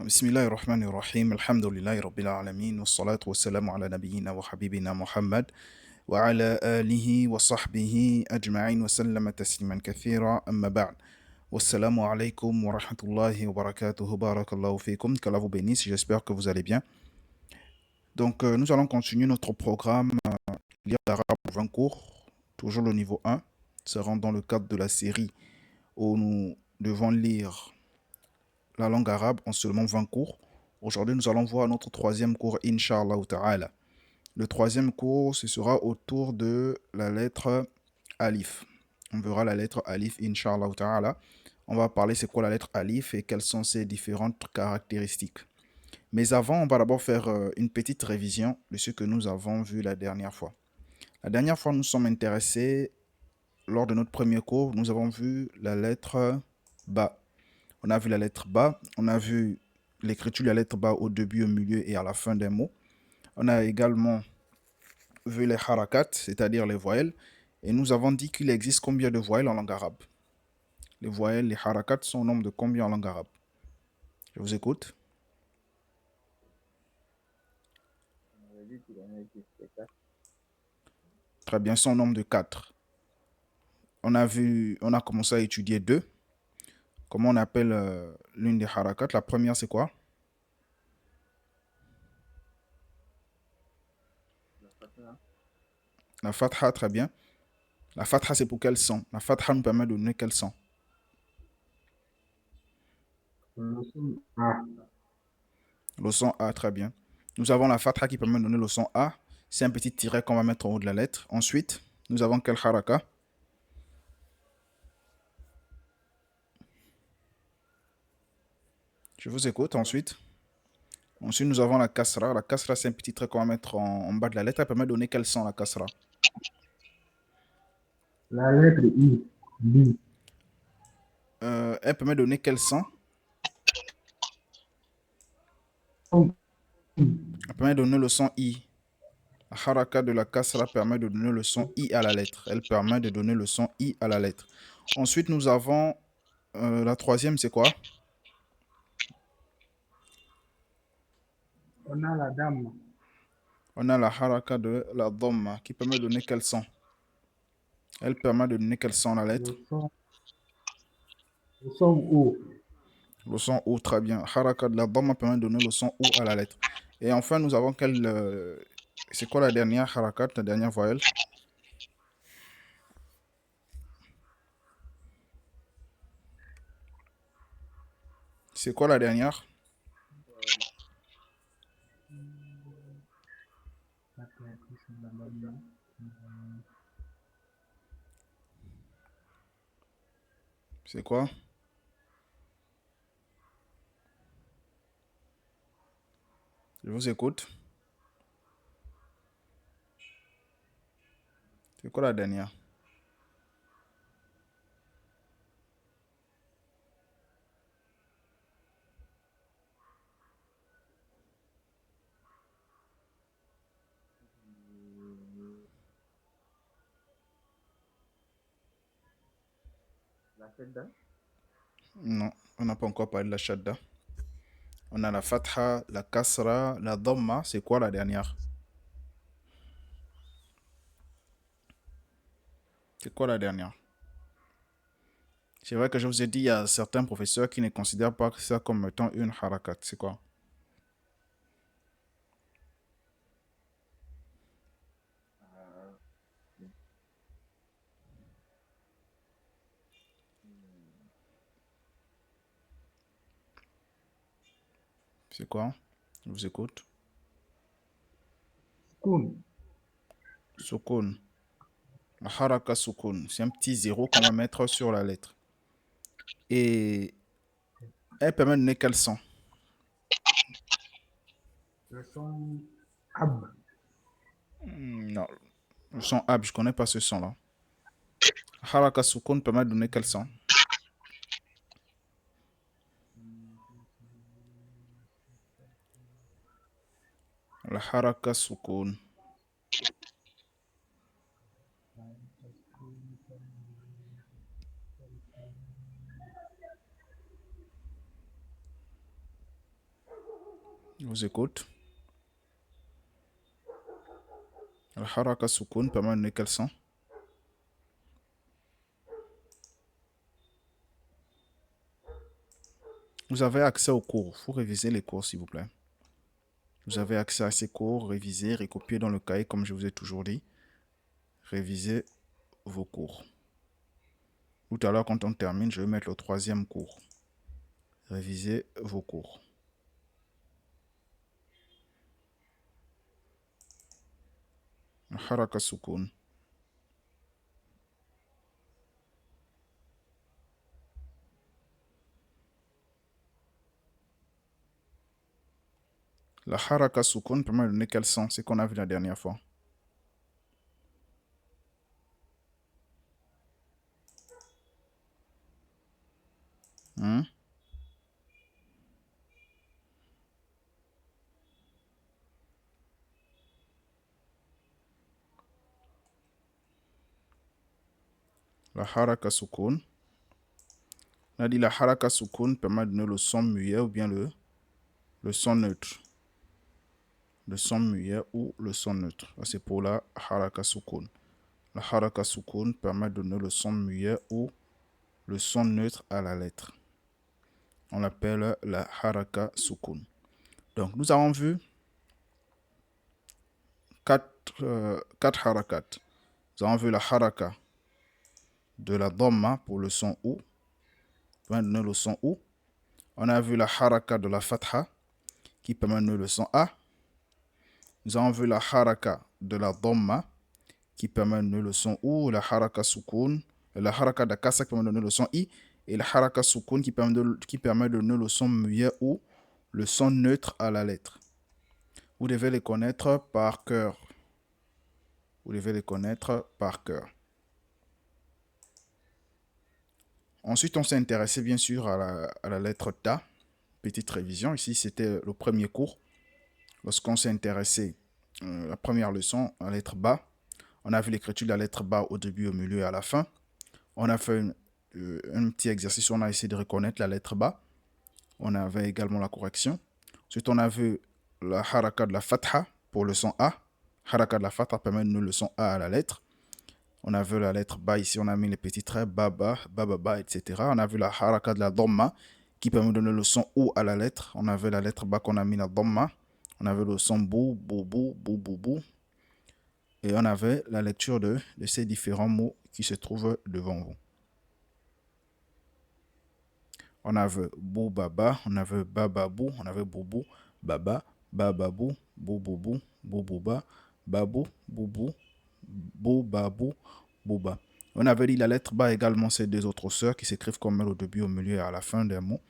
بسم الله الرحمن الرحيم الحمد لله رب العالمين والصلاة والسلام على نبينا وحبيبنا محمد وعلى آله وصحبه أجمعين وسلم تسليما كثيرا أما بعد والسلام عليكم ورحمة الله وبركاته بارك الله فيكم qu'Allah vous bénisse, j'espère que vous allez bien. Nous allons continuer notre programme lire l'arabe en 20 cours, toujours le niveau 1, seront dans le cadre de la série où nous devons lire la langue arabe en seulement 20 cours. Aujourd'hui, nous allons voir notre troisième cours, Inch'Allah Ta'ala. Le troisième cours, ce sera autour de la lettre Alif. On verra la lettre Alif, Inch'Allah Ta'ala. On va parler c'est quoi la lettre Alif et quelles sont ses différentes caractéristiques. Mais avant, on va d'abord faire une petite révision de ce que nous avons vu la dernière fois. La dernière fois, nous sommes intéressés, lors de notre premier cours, nous avons vu la lettre Ba. On a vu la lettre Ba, on a vu l'écriture de la lettre Ba au début, au milieu et à la fin des mots. On a également vu les harakat, c'est-à-dire les voyelles. Et nous avons dit qu'il existe combien de voyelles en langue arabe. Les voyelles, les harakat sont au nombre de combien en langue arabe? Je vous écoute. Très bien, sont au nombre de 4. On a commencé à étudier 2. Comment on appelle l'une des harakat? La première, c'est quoi? La fatha, très bien. La fatha, c'est pour quel son? La fatha nous permet de donner quel son? Le son A, très bien. Nous avons la fatha qui permet de donner le son A. C'est un petit tiret qu'on va mettre en haut de la lettre. Ensuite, nous avons quel haraka? Je vous écoute. Ensuite, nous avons la kasra. La kasra, c'est un petit trait qu'on va mettre en bas de la lettre. Elle permet de donner quel son, la kasra? La lettre I, B. Elle permet de donner quel son? Elle permet de donner le son I. La haraka de la kasra permet de donner le son I à la lettre. Elle permet de donner le son I à la lettre. Ensuite, nous avons la troisième, c'est quoi? On a la dame. On a la haraka de la dhamma qui permet de donner quel son? Elle permet de donner quel son à la lettre? Le son, le son O. Le son O, très bien. Haraka de la dhamma permet de donner le son O à la lettre. Et enfin, nous avons quel... c'est quoi la dernière harakat, la dernière voyelle? C'est quoi la dernière? C'est quoi? Je vous écoute. C'est quoi la dernière? La shadda. Non, on n'a pas encore parlé de la shadda. On a la fatha, la kasra, la dhamma. C'est quoi la dernière? C'est quoi la dernière? C'est vrai que je vous ai dit, il y a certains professeurs qui ne considèrent pas ça comme étant une harakat. C'est quoi? C'est quoi? Je vous écoute. Kun. Sukun. La haraka sukun. C'est un petit zéro qu'on va mettre sur la lettre. Et elle permet de donner quel son? Le son Ab. Non, le son ab, je connais pas ce son-là. Haraka sukun permet de donner quel son? La haraka sukun. Je vous écoute. La haraka sukun permet de donner quel son? Vous avez accès aux cours. Il faut réviser les cours, s'il vous plaît. Vous avez accès à ces cours, réviser, recopier dans le cahier, comme je vous ai toujours dit. Révisez vos cours. Tout à l'heure, quand on termine, je vais mettre le 3e cours. Révisez vos cours. Haraka sukun. La haraka sukun permet de donner quel son? C'est qu'on a vu la dernière fois. La haraka sukun. On a dit la haraka sukun permet de donner le son muet ou bien le son neutre. Le son muet ou le son neutre. C'est pour la haraka sukun. La haraka sukun permet de donner le son muet ou le son neutre à la lettre. On l'appelle la haraka sukun. Donc, nous avons vu 4 harakat. Nous avons vu la haraka de la dhamma pour le son ou. Permet de donner le son ou. On a vu la haraka de la fatha qui permet de donner le son a. Nous avons vu la haraka de la dhamma qui permet de donner le son ou, la haraka sukun, la haraka de kasra qui permet de donner le son i, et la haraka sukun qui permet de donner le son muet ou le son neutre à la lettre. Vous devez les connaître par cœur. Vous devez les connaître par cœur. Ensuite, on s'est intéressé bien sûr à la lettre ta. Petite révision. Ici, c'était le premier cours. Lorsqu'on s'est intéressé la première leçon, à la lettre ba, on a vu l'écriture de la lettre ba au début, au milieu et à la fin. On a fait un petit exercice où on a essayé de reconnaître la lettre ba. On avait également la correction. Ensuite, on a vu la haraka de la fatha pour le son A. Haraka de la fatha permet de donner le son A à la lettre. On a vu la lettre ba ici, on a mis les petits traits, baba, bababa, etc. On a vu la haraka de la dhamma qui permet de donner le son OU à la lettre. On a vu la lettre ba qu'on a mis la dhamma. On avait le son bou, bou, bou, bou, bou, bou. Et on avait la lecture de ces différents mots qui se trouvent devant vous. On avait bou, baba, on avait bababou, on avait boubou, baba, bababou, bouboubou, boubouba, babou, boubou, bou, babou, bouba. On avait dit la lettre ba également ces deux autres sœurs qui s'écrivent comme elle au début, au milieu et à la fin des mots.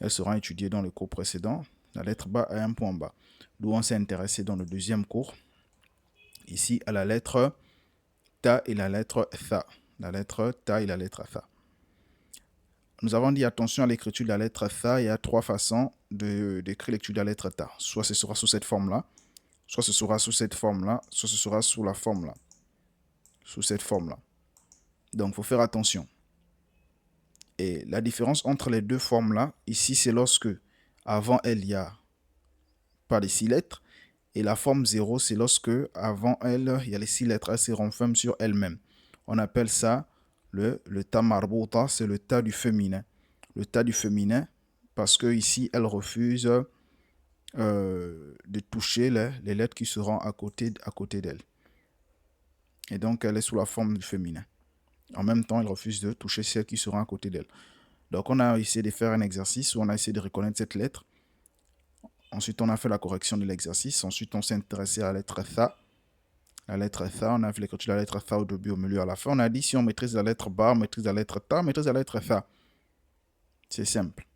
Elles seront étudiées dans le cours précédent. La lettre ba a un point bas. D'où on s'est intéressé dans le deuxième cours. Ici à la lettre ta et la lettre tha. La lettre ta et la lettre tha. Nous avons dit attention à l'écriture de la lettre tha. Il y a 3 façons d'écrire l'écriture de la lettre ta. Soit ce sera sous cette forme-là, soit ce sera sous cette forme-là, soit ce sera sous la forme-là. Sous cette forme-là. Donc, il faut faire attention. Et la différence entre les deux formes-là, ici, c'est lorsque, avant elle, il n'y a pas les 6 lettres. Et la forme 0, c'est lorsque, avant elle, il y a les 6 lettres. Elle se renferme sur elle-même. On appelle ça le ta marbouta, c'est le ta du féminin. Le ta du féminin, parce que ici, elle refuse de toucher les lettres qui seront à côté d'elle. Et donc, elle est sous la forme du féminin. En même temps, elle refuse de toucher celles qui seront à côté d'elle. Donc, on a essayé de faire un exercice où on a essayé de reconnaître cette lettre. Ensuite, on a fait la correction de l'exercice. Ensuite, on s'est intéressé à la lettre tha. La lettre tha, on a vu l'écriture de la lettre tha au début, au milieu, à la fin. On a dit si on maîtrise la lettre ba, on maîtrise la lettre ta, on maîtrise la lettre tha. C'est simple.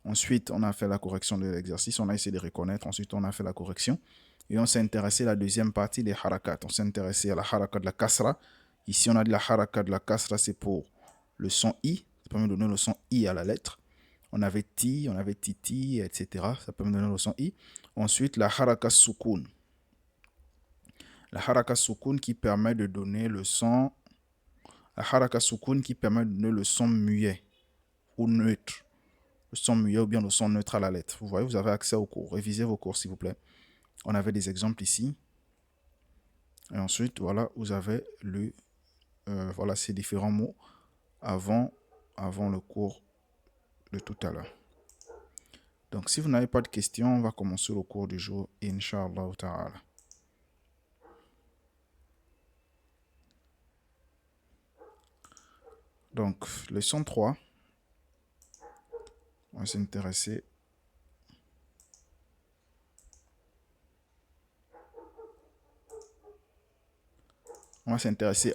Ensuite, on a fait la correction de l'exercice. On a essayé de reconnaître. Ensuite, on a fait la correction. Et on s'est intéressé à la deuxième partie des harakat. On s'est intéressé à la haraka de la kasra. Ici, on a dit la haraka de la kasra, c'est pour le son i. Ça permet de donner le son i à la lettre. On avait ti, on avait titi, etc. Ça permet de donner le son i. Ensuite, la haraka sukun. La haraka sukun qui permet de donner le son. La haraka sukun qui permet de donner le son muet ou neutre. le son muet ou bien le son neutre à la lettre. Vous voyez, vous avez accès aux cours. Révisez vos cours, s'il vous plaît. On avait des exemples ici. Et ensuite, voilà, vous avez voilà, ces différents mots avant le cours de tout à l'heure. Donc, si vous n'avez pas de questions, on va commencer le cours du jour, Inch'Allah ta'ala. Donc, leçon 3. On va s'intéresser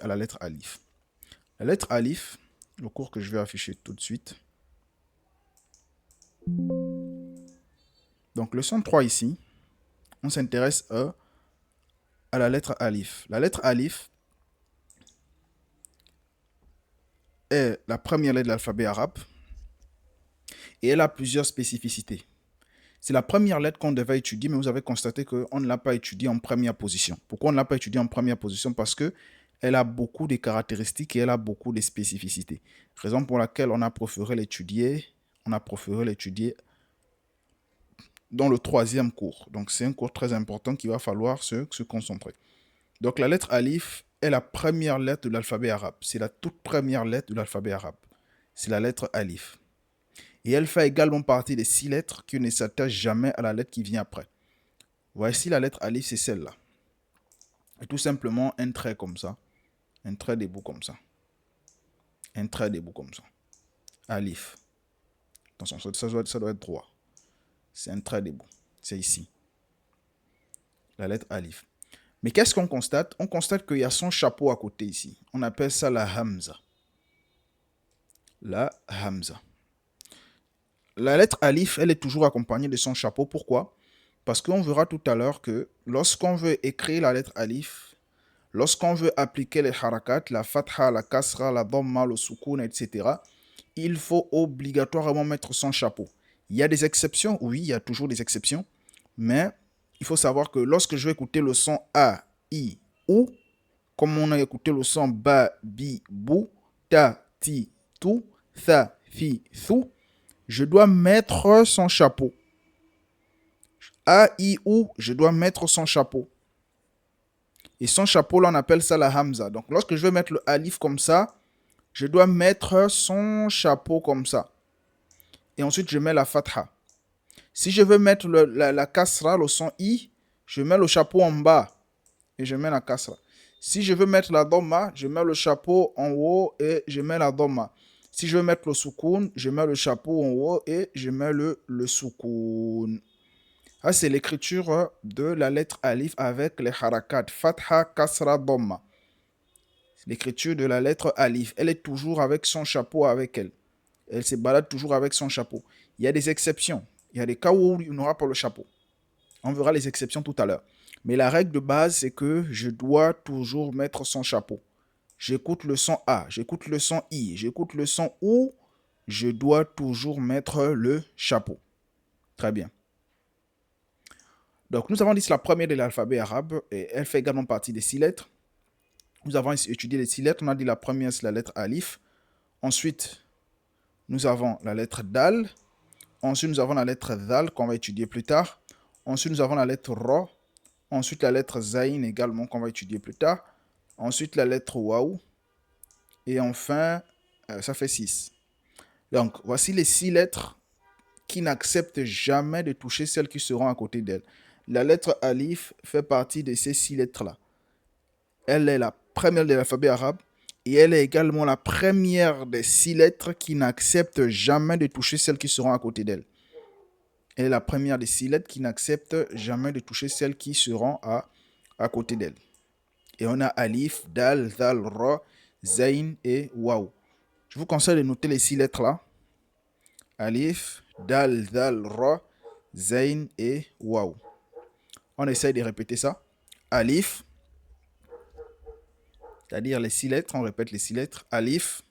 à la lettre Alif. La lettre Alif, le cours que je vais afficher tout de suite. Donc, leçon 3 ici, on s'intéresse à la lettre Alif. La lettre Alif est la première lettre de l'alphabet arabe et elle a plusieurs spécificités. C'est la première lettre qu'on devait étudier, mais vous avez constaté qu'on ne l'a pas étudiée en première position. Pourquoi on ne l'a pas étudiée en première position? Parce qu'elle a beaucoup de caractéristiques et elle a beaucoup de spécificités. Raison pour laquelle on a préféré l'étudier dans le 3e cours. Donc c'est un cours très important qu'il va falloir se concentrer. Donc la lettre Alif est la première lettre de l'alphabet arabe. C'est la toute première lettre de l'alphabet arabe. C'est la lettre Alif. Et elle fait également partie des 6 lettres qui ne s'attachent jamais à la lettre qui vient après. Voici la lettre Alif, c'est celle-là. Et tout simplement un trait comme ça. Un trait debout comme ça. Un trait debout comme ça. Alif. Attention, ça doit être droit. C'est un trait debout. C'est ici. La lettre Alif. Mais qu'est-ce qu'on constate? On constate qu'il y a son chapeau à côté ici. On appelle ça la Hamza. La Hamza. La lettre Alif, elle est toujours accompagnée de son chapeau. Pourquoi? Parce qu'on verra tout à l'heure que lorsqu'on veut écrire la lettre Alif, lorsqu'on veut appliquer les harakat, la fatha, la kasra, la dhamma, le soukoun, etc., il faut obligatoirement mettre son chapeau. Il y a des exceptions, oui, il y a toujours des exceptions, mais il faut savoir que lorsque je vais écouter le son A, I, OU, comme on a écouté le son Ba, Bi, Bou, Ta, Ti, Tu, Tha, Fi, Thu, je dois mettre son chapeau. A, I, OU, je dois mettre son chapeau. Et son chapeau, là, on appelle ça la Hamza. Donc, lorsque je vais mettre le Alif comme ça, je dois mettre son chapeau comme ça. Et ensuite, je mets la Fatha. Si je veux mettre la Kasra, le son I, je mets le chapeau en bas et je mets la Kasra. Si je veux mettre la Dhamma, je mets le chapeau en haut et je mets la Dhamma. Si je veux mettre le Soukoun, je mets le chapeau en haut et je mets le Soukoun. Ça, c'est l'écriture de la lettre Alif avec les harakat. Fatha, Kasra, Dhamma. L'écriture de la lettre Alif. Elle est toujours avec son chapeau avec elle. Elle se balade toujours avec son chapeau. Il y a des exceptions. Il y a des cas où il n'aura pas le chapeau. On verra les exceptions tout à l'heure. Mais la règle de base, c'est que je dois toujours mettre son chapeau. J'écoute le son A, j'écoute le son I, j'écoute le son OU, je dois toujours mettre le chapeau. Très bien. Donc, nous avons dit que c'est la première de l'alphabet arabe et elle fait également partie des 6 lettres. Nous avons étudié les 6 lettres. On a dit la première, c'est la lettre Alif. Ensuite, nous avons la lettre Dal. Ensuite, nous avons la lettre Dhal qu'on va étudier plus tard. Ensuite, nous avons la lettre Ra. Ensuite, la lettre Zayn également qu'on va étudier plus tard. Ensuite, la lettre Waou. Et enfin, ça fait 6. Donc, voici les 6 lettres qui n'acceptent jamais de toucher celles qui seront à côté d'elles. La lettre Alif fait partie de ces 6 lettres-là. Elle est la première de l'alphabet arabe et elle est également la première des 6 lettres qui n'acceptent jamais de toucher celles qui seront à côté d'elle. Elle est la première des 6 lettres qui n'acceptent jamais de toucher celles qui seront à côté d'elle. Et on a Alif, Dal, Zal, Ra, Zayn et Waou. Je vous conseille de noter les 6 lettres là. Alif, Dal, Zal, Ra, Zayn et Waou. On essaye de répéter ça. Alif, c'est-à-dire les 6 lettres. On répète les 6 lettres. Alif,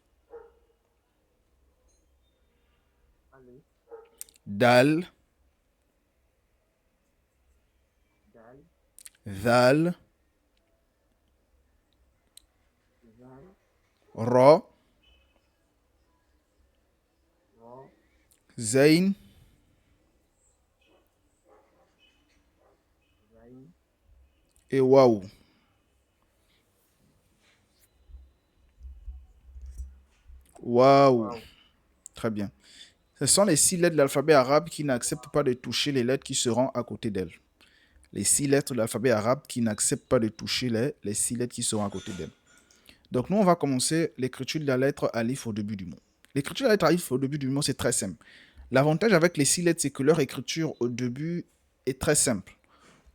Dal, Zal, Ra, Zayn, Zayn, et Waouh. Waouh. Waouh. Très bien. Ce sont les 6 lettres de l'alphabet arabe qui n'acceptent pas de toucher les lettres qui seront à côté d'elles. Les 6 lettres de l'alphabet arabe qui n'acceptent pas de toucher les 6 lettres qui seront à côté d'elles. Donc nous, on va commencer l'écriture de la lettre alif au début du mot. L'écriture de la lettre alif au début du mot, c'est très simple. L'avantage avec les 6 lettres, c'est que leur écriture au début est très simple.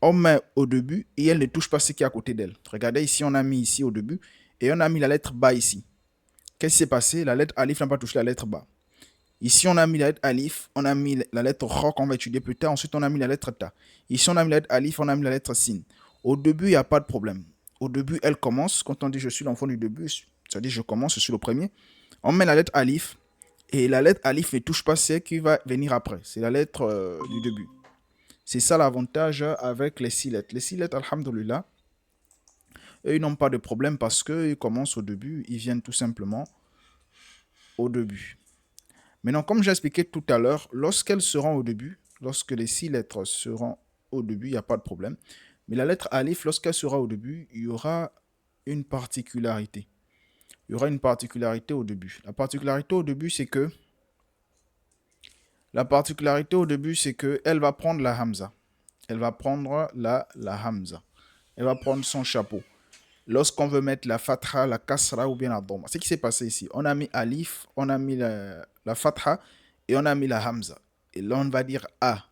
On met au début et elle ne touche pas ce qui est à côté d'elle. Regardez ici, on a mis ici au début et on a mis la lettre ba ici. Qu'est-ce qui s'est passé? La lettre alif n'a pas touché la lettre ba. Ici, on a mis la lettre alif, on a mis la lettre ro qu'on va étudier plus tard. Ensuite, on a mis la lettre ta. Ici, on a mis la lettre alif, on a mis la lettre sin. Au début, il n'y a pas de problème. Au début, elle commence. Quand on dit je suis l'enfant du début, c'est-à-dire je commence, je suis le premier. On met la lettre alif et la lettre alif ne touche pas celle qui va venir après. C'est la lettre du début. C'est ça l'avantage avec les 6 lettres. Les 6 lettres, alhamdoulilah, eux, ils n'ont pas de problème parce qu'ils commencent au début. Ils viennent tout simplement au début. Maintenant, comme j'ai expliqué tout à l'heure, lorsqu'elles seront au début, lorsque les 6 lettres seront au début, il n'y a pas de problème. Mais la lettre alif, lorsqu'elle sera au début, il y aura une particularité. Il y aura une particularité au début. La particularité au début, c'est que elle va prendre la hamza. Elle va prendre la hamza. Elle va prendre son chapeau. Lorsqu'on veut mettre la fatha, la kasra ou bien la dhamma. C'est ce qui s'est passé ici. On a mis alif, on a mis la fatha et on a mis la hamza. Et là, on va dire a.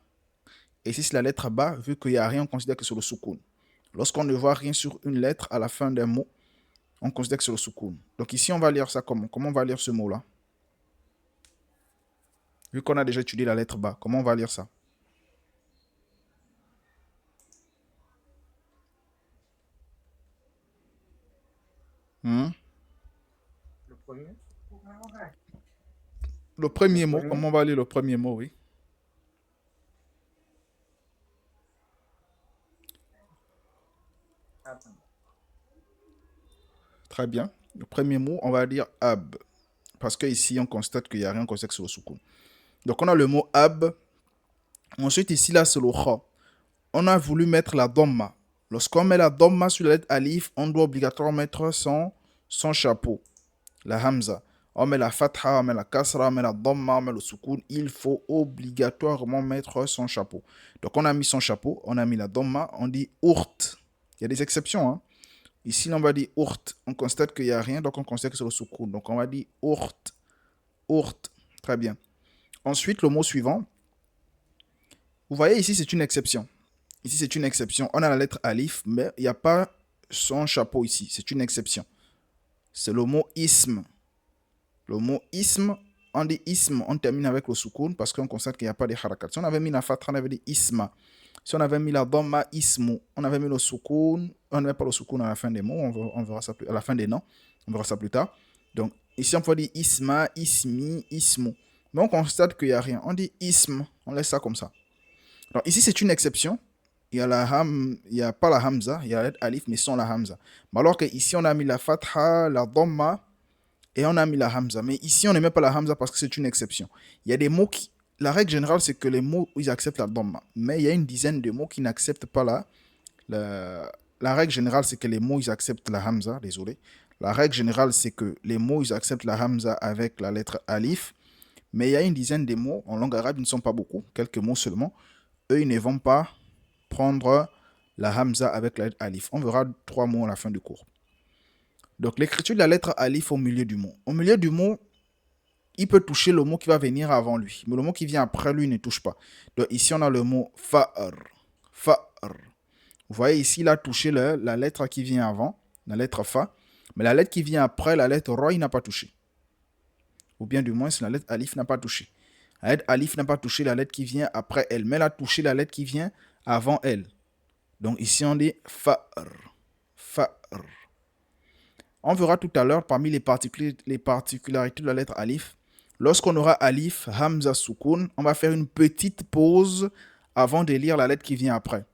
Et ici, c'est la lettre ba, vu qu'il n'y a rien, on considère que c'est le soukoun. Lorsqu'on ne voit rien sur une lettre à la fin d'un mot, on considère que c'est le soukoun. Donc ici, on va lire ça comment? Comment on va lire ce mot-là? Vu qu'on a déjà étudié la lettre ba, comment on va lire ça? Hmm? Le premier. Le Le premier mot, premier. comment on va lire le premier mot, oui? Ab. Très bien. Le premier mot, on va dire ab. Parce qu'ici, on constate qu'il n'y a rien, on constate que c'est le soukoun. Donc, on a le mot ab. Ensuite, ici, là, c'est le kha. On a voulu mettre la dhamma. Lorsqu'on met la dhamma sur la lettre alif, on doit obligatoirement mettre son chapeau, la hamza. On met la fatha, on met la kasra, on met la dhamma, on met le soukoun. Il faut obligatoirement mettre son chapeau. Donc, on a mis son chapeau, on a mis la dhamma, on dit urt. Il y a des exceptions, hein. Ici, on va dire urt. On constate qu'il n'y a rien, donc on constate que c'est le soukoun. Donc, on va dire urt. Urt. Très bien. Ensuite, le mot suivant. Vous voyez, ici, c'est une exception. Ici, c'est une exception. On a la lettre alif, mais il n'y a pas son chapeau ici. C'est une exception. C'est le mot ism. Le mot ism, on dit ism, on termine avec le soukoun parce qu'on constate qu'il n'y a pas de harakat. Si on avait mis la fatha, on avait dit isma. Si on avait mis la dhamma, ismu. On avait mis le soukoun, on n'avait pas le soukoun à la fin des mots, on verra ça plus, à la fin des noms. On verra ça plus tard. Donc, ici, on peut dire isma, ismi, ismu. Mais on constate qu'il n'y a rien. On dit ism, on laisse ça comme ça. Alors, ici, c'est une exception. Il y a pas la hamza, il y a la lettre alif, mais sans la hamza. Mais alors qu'ici, on a mis la fatha, la dhamma, et on a mis la hamza. Mais ici, on ne met pas la hamza parce que c'est une exception. Il y a des mots qui... La règle générale, c'est que les mots, ils acceptent la dhamma. Mais il y a une dizaine de mots qui n'acceptent pas la règle générale, c'est que les mots, ils acceptent la hamza. Désolé. La règle générale, c'est que les mots, ils acceptent la hamza avec la lettre alif. Mais il y a une dizaine de mots, en langue arabe, ils ne sont pas beaucoup, quelques mots seulement. Eux, ils ne vont pas prendre la hamza avec la lettre alif. On verra 3 mots à la fin du cours. Donc, l'écriture de la lettre alif au milieu du mot. Au milieu du mot, il peut toucher le mot qui va venir avant lui. Mais le mot qui vient après lui ne touche pas. Donc, ici, on a le mot fa'ar. Fa'ar. Vous voyez, ici, il a touché la lettre qui vient avant, la lettre fa. Mais la lettre qui vient après, la lettre ra, il n'a pas touché. Ou bien, du moins, la lettre alif n'a pas touché. La lettre alif n'a pas touché la lettre qui vient après elle. Mais elle a touché la lettre qui vient avant elle. Donc, ici, on dit fa'ar. Fa'ar. On verra tout à l'heure parmi les particularités de la lettre alif. Lorsqu'on aura alif, hamza, soukoun, on va faire une petite pause avant de lire la lettre qui vient après.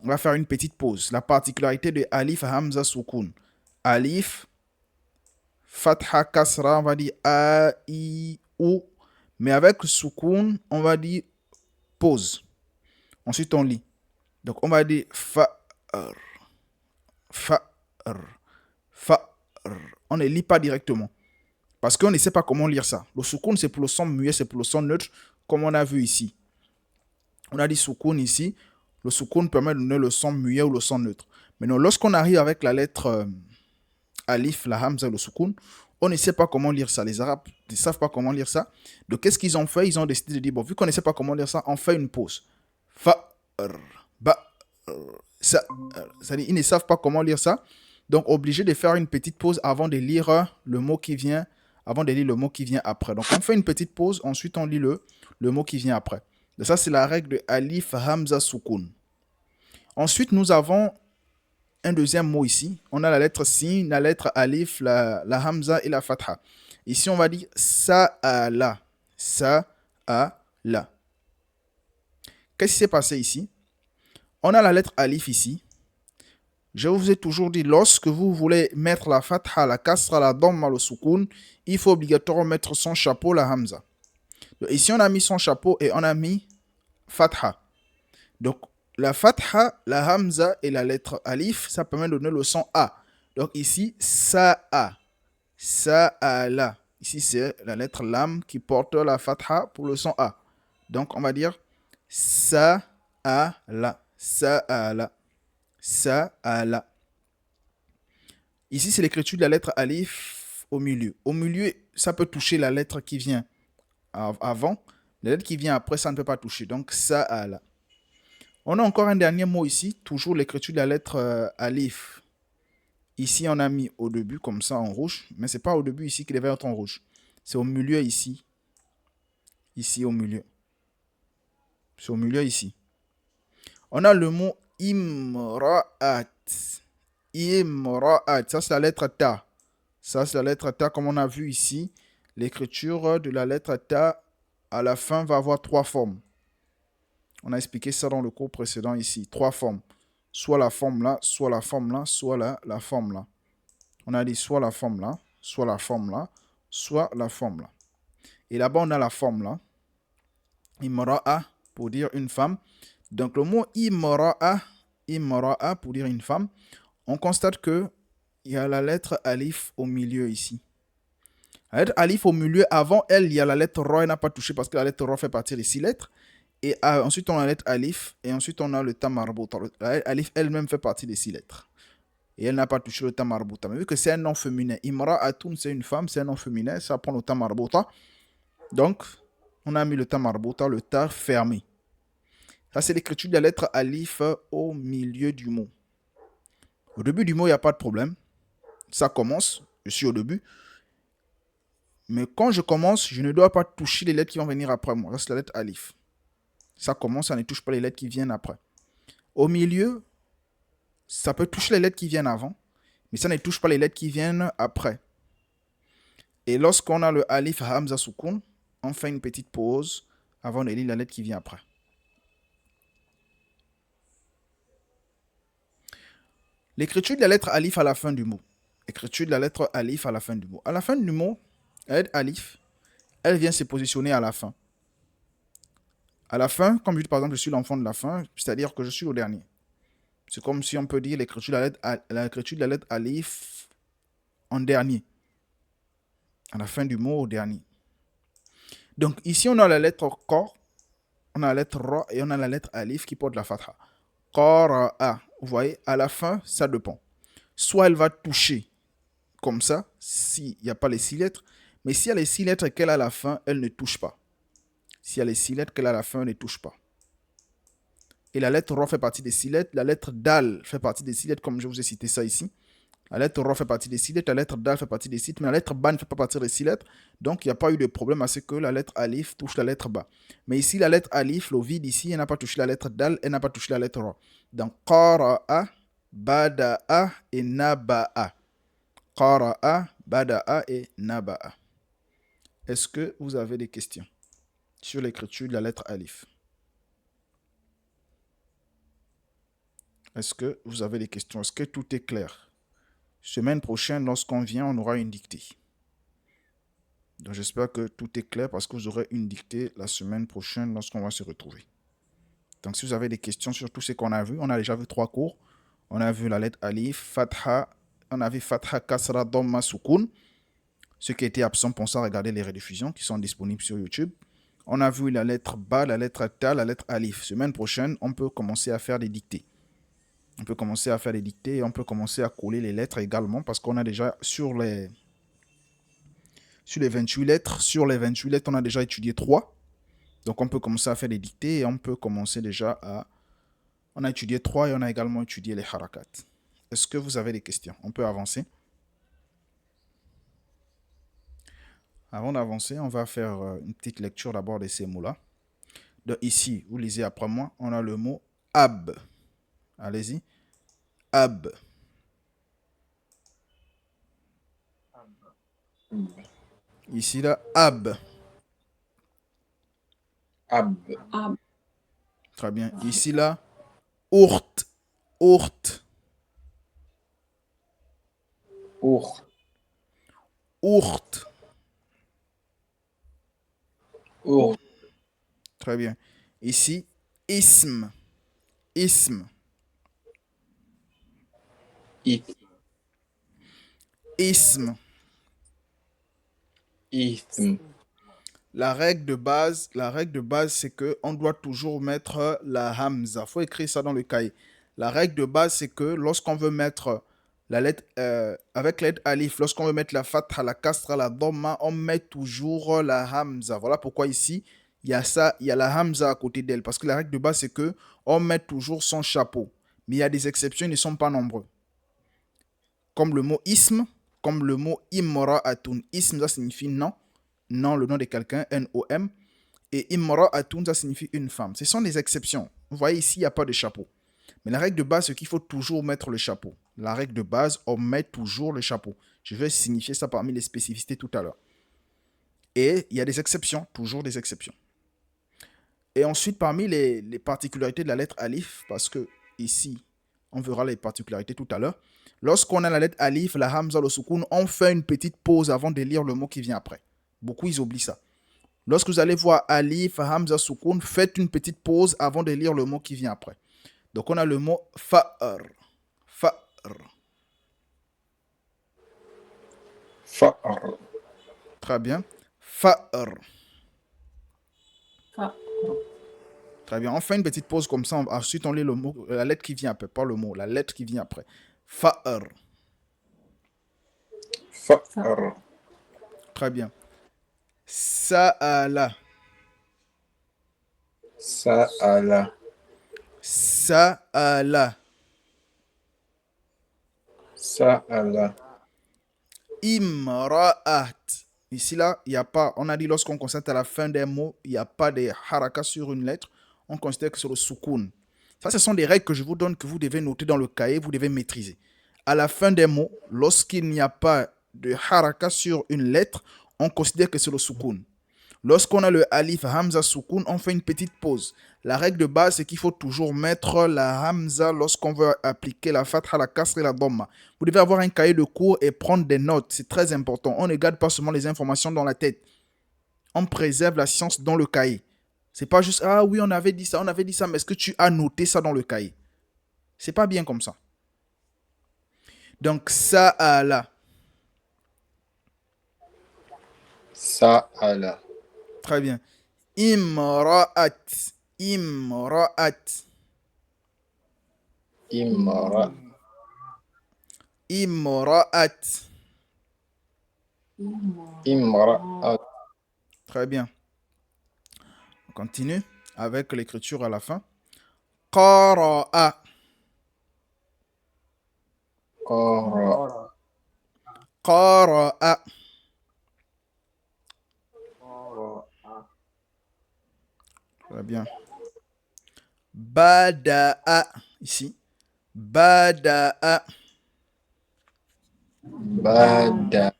On va faire une petite pause. La particularité de alif, hamza, soukoun. Alif, fatha, kasra, on va dire a, i, ou. Mais avec le soukoun, on va dire pause. Ensuite, on lit. Donc, on va dire fa'r, fa'r, fa'r. On ne lit pas directement. Parce qu'on ne sait pas comment lire ça. Le soukoun, c'est pour le son muet, c'est pour le son neutre, comme on a vu ici. On a dit soukoun ici. Le soukoun permet de donner le son muet ou le son neutre. Maintenant, lorsqu'on arrive avec la lettre alif, la hamza, le soukoun, on ne sait pas comment lire ça. Les Arabes ne savent pas comment lire ça. Donc, qu'est-ce qu'ils ont fait? Ils ont décidé de dire, bon, vu qu'on ne sait pas comment lire ça, on fait une pause. Fa, ba, ça. C'est-à-dire, ils ne savent pas comment lire ça. Donc, obligé de faire une petite pause avant de lire le mot qui vient, avant de lire le mot qui vient après. Donc, on fait une petite pause, ensuite on lit le mot qui vient après. Donc, ça, c'est la règle de alif, hamza, soukoun. Ensuite, nous avons un deuxième mot ici. On a la lettre sin, la lettre alif, la hamza et la fatha. Ici, on va dire sa'ala. Sa'ala. Qu'est-ce qui s'est passé ici? On a la lettre alif ici. Je vous ai toujours dit, lorsque vous voulez mettre la fatha, la kasra, la dhamma, le soukoun, il faut obligatoirement mettre son chapeau, la hamza. Donc, ici, on a mis son chapeau et on a mis fatha. Donc, la fatha, la hamza et la lettre alif, ça permet de donner le son A. Donc ici, sa'a, sa'ala. Ici, c'est la lettre lam qui porte la fatha pour le son A. Donc, on va dire sa'ala, sa'ala, sa'ala. Ici, c'est l'écriture de la lettre alif au milieu. Au milieu, ça peut toucher la lettre qui vient avant. La lettre qui vient après, ça ne peut pas toucher. Donc, sa'ala. On a encore un dernier mot ici, toujours l'écriture de la lettre alif. Ici, on a mis au début, comme ça, en rouge. Mais ce n'est pas au début ici qu'il devait être en rouge. C'est au milieu ici. Ici, au milieu. C'est au milieu ici. On a le mot imra'at. Imra'at. Ça, c'est la lettre ta. Ça, c'est la lettre ta, comme on a vu ici. L'écriture de la lettre ta, à la fin, va avoir trois formes. On a expliqué ça dans le cours précédent ici. Trois formes. Soit la forme là, soit la forme là, soit la forme là. On a dit soit la forme là, soit la forme là, soit la forme là. Et là-bas, on a la forme là. Imra'a pour dire une femme. Donc le mot imra'a pour dire une femme, on constate que il y a la lettre alif au milieu ici. La lettre alif au milieu, avant elle, il y a la lettre ro, elle n'a pas touché parce que la lettre ro fait partie des 6 lettres. Et ensuite, on a la lettre alif. Et ensuite, on a le ta marbuta. La lettre alif elle-même fait partie des 6 lettres. Et elle n'a pas touché le ta marbuta. Mais vu que c'est un nom féminin, imra'atun, c'est une femme, c'est un nom féminin, ça prend le ta marbuta. Donc, on a mis le ta marbuta, le ta fermé. Ça, c'est l'écriture de la lettre alif au milieu du mot. Au début du mot, il n'y a pas de problème. Ça commence, je suis au début. Mais quand je commence, je ne dois pas toucher les lettres qui vont venir après moi. Ça, c'est la lettre alif. Ça commence, ça ne touche pas les lettres qui viennent après. Au milieu, ça peut toucher les lettres qui viennent avant, mais ça ne touche pas les lettres qui viennent après. Et lorsqu'on a le alif hamza soukoun, on fait une petite pause avant de lire la lettre qui vient après. L'écriture de la lettre alif à la fin du mot. L'écriture de la lettre alif à la fin du mot. À la fin du mot, la lettre alif, elle vient se positionner à la fin. À la fin, comme je dis par exemple, je suis l'enfant de la fin, c'est-à-dire que je suis au dernier. C'est comme si on peut dire l'écriture de la lettre alif en dernier. À la fin du mot, au dernier. Donc ici, on a la lettre Ko, on a la lettre Ra et on a la lettre alif qui porte la fatha. Qara'a. Vous voyez, à la fin, ça dépend. Soit elle va toucher comme ça, s'il n'y a pas les 6 lettres, mais s'il y a les 6 lettres qu'elle a à la fin, elle ne touche pas. S'il y a les 6 lettres qu'elle a à la fin, elle ne touche pas. Et la lettre Ra fait partie des 6 lettres. La lettre Dal fait partie des 6 lettres, comme je vous ai cité ça ici. La lettre Ra fait partie des 6 lettres. La lettre Dal fait partie des 6 lettres. Mais la lettre Ba ne fait pas partie des 6 lettres. Donc, il n'y a pas eu de problème à ce que la lettre Alif touche la lettre Ba. Mais ici, la lettre Alif, le vide ici, elle n'a pas touché la lettre Dal. Elle n'a pas touché la lettre Ra. Donc, Qara'a, Bada'a et Naba'a. Qara'a, Bada'a et Naba'a. Est-ce que vous avez des questions sur l'écriture de la lettre Alif? Est-ce que vous avez des questions? Est-ce que tout est clair? Semaine prochaine, lorsqu'on vient, on aura une dictée. Donc j'espère que tout est clair parce que vous aurez une dictée la semaine prochaine lorsqu'on va se retrouver. Donc si vous avez des questions sur tout ce qu'on a vu, on a déjà vu 3 cours. On a vu la lettre Alif, Fatha, on a vu Fatha, Kasra, Dhamma, Sukun. Ceux qui étaient absents, pensez à regarder les rediffusions qui sont disponibles sur YouTube. On a vu la lettre Ba, la lettre Ta, la lettre Alif. Semaine prochaine, on peut commencer à faire des dictées. On peut commencer à faire des dictées et on peut commencer à coller les lettres également parce qu'on a déjà sur les 28 lettres, on a déjà étudié 3. Donc on peut commencer à faire des dictées et on peut commencer déjà à... On a étudié 3 et on a également étudié les harakat. Est-ce que vous avez des questions? On peut avancer. Avant d'avancer, on va faire une petite lecture d'abord de ces mots-là. Donc ici, vous lisez après moi, on a le mot ab. Allez-y. Ab. Ici là, ab. Ab. Très bien. Ici là, ourt. Ourt. Our. Ourt. Our. Très bien. Ici, ism. Ism. It. Ism. Ithm. La règle de base, c'est que on doit toujours mettre la hamza. Faut écrire ça dans le cahier. La règle de base, c'est que lorsqu'on veut mettre la lettre avec l'aide alif, lorsqu'on veut mettre la fatha, la kasra, la dhamma, on met toujours la hamza. Voilà pourquoi ici il y a ça, il y a la hamza à côté d'elle, parce que la règle de base, c'est que on met toujours son chapeau. Mais il y a des exceptions, ils ne sont pas nombreux. Comme le mot ism, comme le mot imra'atun. Ism, ça signifie non. Non, le nom de quelqu'un, N-O-M. Et imra'atun, ça signifie une femme. Ce sont des exceptions. Vous voyez ici, il n'y a pas de chapeau. Mais la règle de base, c'est qu'il faut toujours mettre le chapeau. La règle de base, on met toujours le chapeau. Je vais signifier ça parmi les spécificités tout à l'heure. Et il y a des exceptions, toujours des exceptions. Et ensuite, parmi les particularités de la lettre alif, parce que ici, on verra les particularités tout à l'heure. Lorsqu'on a la lettre alif, la hamza, le soukoun, on fait une petite pause avant de lire le mot qui vient après. Beaucoup, ils oublient ça. Lorsque vous allez voir alif, hamza, soukoun, faites une petite pause avant de lire le mot qui vient après. Donc, on a le mot fa'ar. Fa'ar. Fa'ar. Très bien. Fa'ar. Très bien. On fait une petite pause comme ça. Ensuite, on lit le mot, la lettre qui vient après. Pas le mot, la lettre qui vient après. Fa'ar. Fa'ar. Très bien. Sa'ala. Sa'ala. Sa'ala. Sa'ala. Imra'at. Ici, là, il n'y a pas. On a dit lorsqu'on constate à la fin des mots, il n'y a pas de haraka sur une lettre. On considère que c'est le soukoun. Ça, ce sont des règles que je vous donne que vous devez noter dans le cahier, vous devez maîtriser. À la fin des mots, lorsqu'il n'y a pas de haraka sur une lettre, on considère que c'est le soukoun. Lorsqu'on a le alif, hamza, soukoun, on fait une petite pause. La règle de base, c'est qu'il faut toujours mettre la hamza lorsqu'on veut appliquer la fatha, la kasra et la dhamma. Vous devez avoir un cahier de cours et prendre des notes. C'est très important. On ne garde pas seulement les informations dans la tête. On préserve la science dans le cahier. C'est pas juste, ah oui, on avait dit ça, mais est-ce que tu as noté ça dans le cahier? C'est pas bien comme ça. Donc, sa'ala. Sa'ala. Très bien. Imra'at. Imra'at. Imra. Imra'at. Imra'at. Très bien. On continue avec l'écriture à la fin. Qara'a. Qara. Qara'a. Très bien. Bada'a. Ici. Bada'a. Bada.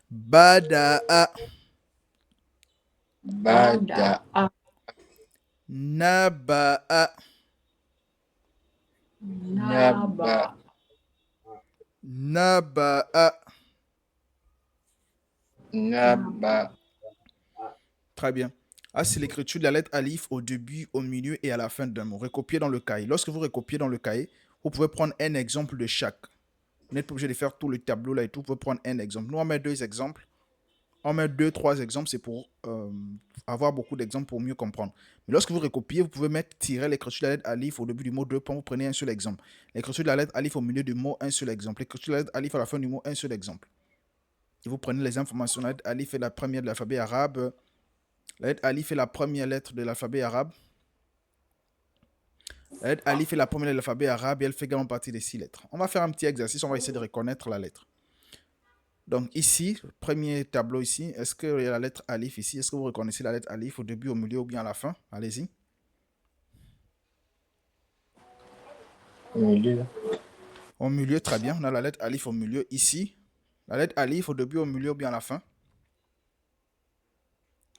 Bada'a. Bada. Naba'a. Naba. Naba'a. Naba. Très bien. Ah, c'est l'écriture de la lettre alif au début, au milieu et à la fin d'un mot. Recopiez dans le cahier. Lorsque vous recopiez dans le cahier, vous pouvez prendre un exemple de chaque. Vous n'êtes pas obligé de faire tout le tableau là et tout. Vous pouvez prendre un exemple. Nous, on met deux exemples. On met deux, trois exemples. C'est pour avoir beaucoup d'exemples pour mieux comprendre. Mais lorsque vous recopiez, vous pouvez mettre tirer l'écriture de la lettre alif au début du mot, deux points. Vous prenez un seul exemple. L'écriture de la lettre alif au milieu du mot, un seul exemple. L'écriture de la lettre alif à la fin du mot, un seul exemple. Et vous prenez les informations. La lettre alif est la première de l'alphabet arabe. La lettre alif est la première lettre de l'alphabet arabe. La lettre alif est la première lettre de l'alphabet arabe et elle fait également partie des 6 lettres. On va faire un petit exercice, on va essayer de reconnaître la lettre. Donc ici, premier tableau ici, est-ce qu'il y a la lettre alif ici? Est-ce que vous reconnaissez la lettre alif au début, au milieu ou bien à la fin? Allez-y. Au milieu. Au milieu, très bien. On a la lettre alif au milieu. Ici, la lettre alif au début, au milieu ou bien à la fin?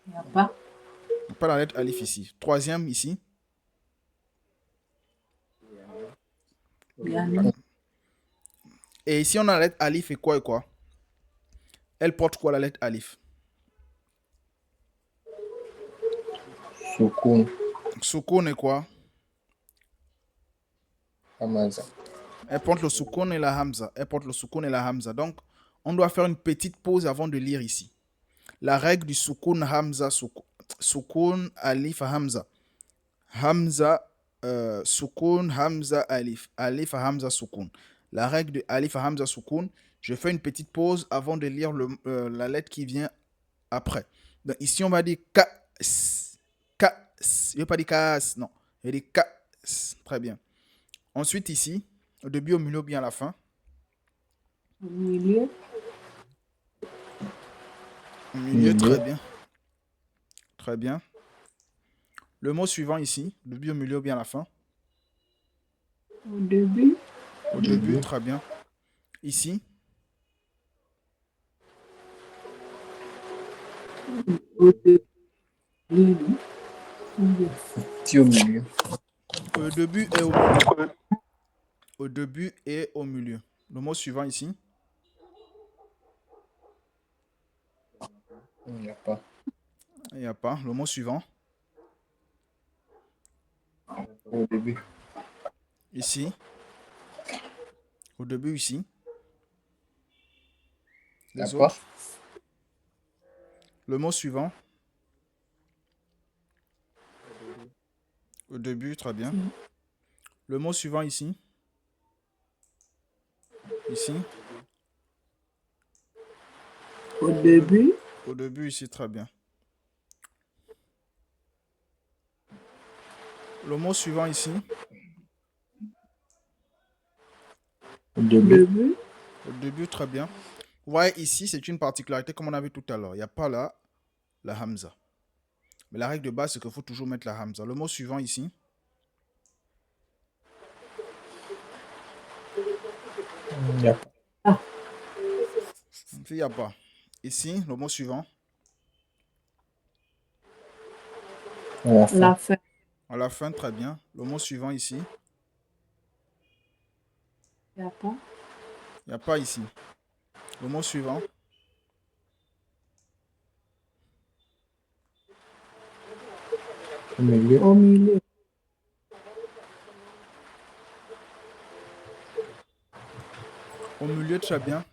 Il n'y a pas. Pas la lettre alif ici. Troisième ici. Bien. Et ici, on a la lettre alif et quoi et quoi? Elle porte quoi la lettre alif? Sukun. Soukoun et quoi? Hamaza. Elle porte le soukoun et la hamza. Elle porte le soukoun et la hamza. Donc, on doit faire une petite pause avant de lire ici. La règle du soukoun hamza, soukoun alif hamza. Hamza, soukoun hamza alif. Alif hamza soukoun. La règle de alif hamza soukoun. Je fais une petite pause avant de lire la lettre qui vient après. Donc, ici, on va dire kas. Kas. Je ne vais pas dire kas, non. Je vais dire kas. Très bien. Ensuite, ici, au début, au milieu, bien à la fin. Au milieu. Au milieu, Milieu. très bien. Très bien. Le mot suivant ici, au début, au milieu, bien à la fin. Au début. Au début, très bien. Ici, Au début. Petit au milieu. au début et au milieu. Au début et au milieu. Le mot suivant ici. Il n'y a pas. Il n'y a pas. Le mot suivant. Au début. Ici. Au début, ici. Il n'y a Les pas. autres. Le mot suivant. Au début, très bien. Le mot suivant ici. Ici. Au début. Au début, ici, très bien. Le mot suivant ici. Au début. Début. Au début, très bien. Vous voyez ici, c'est une particularité comme on a vu tout à l'heure. Il n'y a pas là la hamza. Mais la règle de base, c'est qu'il faut toujours mettre la hamza. Le mot suivant ici. Il n'y a pas. Ici, il n'y a pas. Ici, le mot suivant. À la fin. La fin. À la fin, très bien. Le mot suivant ici. Il n'y a pas. Il n'y a pas ici. Le mot suivant. Au milieu. Au milieu. Au milieu, très bien.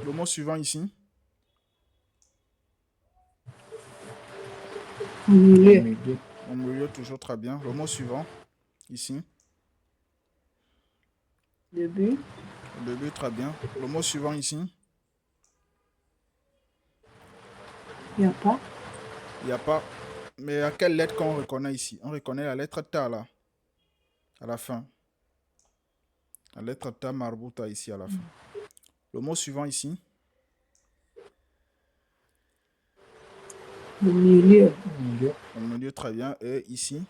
Le mot suivant ici. Au Au milieu. milieu. Au milieu, toujours très bien. Le mot suivant. Ici. Début. Au début, très bien. Le mot suivant ici. Il n'y a pas. Il n'y a pas. Mais à quelle lettre qu'on reconnaît ici? On reconnaît la lettre Ta là. À la fin. La lettre Ta marbuta ici à la fin. Le mot suivant ici. Au milieu. Au milieu. Au milieu, très bien. Et ici.